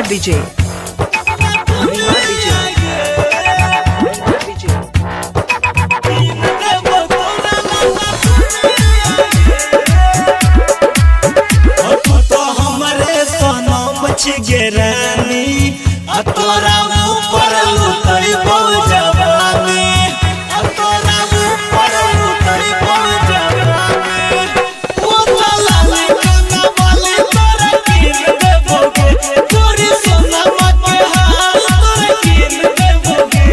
DJ. Mahima DJ. रानी तोरा ऊपर लुटई बहुत जवानी तोरा ऊपर लुटई बहुत जवानी वो चलाने गंगा वाली तोरा कीन देबोगे तोरी सोना के हाल तोरा कीन देबोगे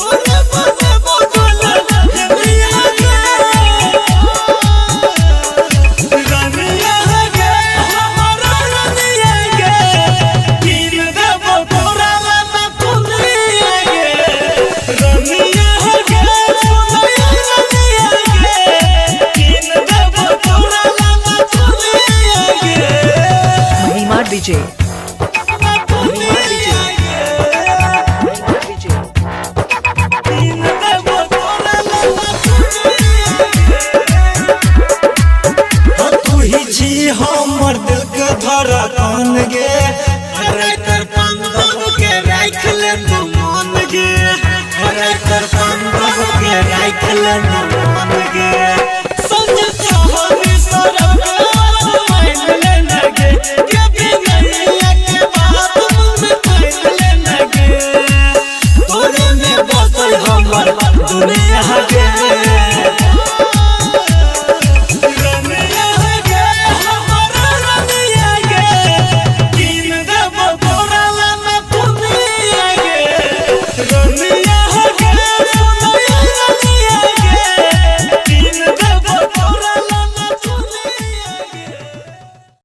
ओने बने बोल दुनिया के रनिया है हमारा रनिया DJ. Mahima DJ. तू ही छी हमर दिल के धड़कन गे राइतर पंदव के राख ले तू मन गे राइतर पंदव के राख ले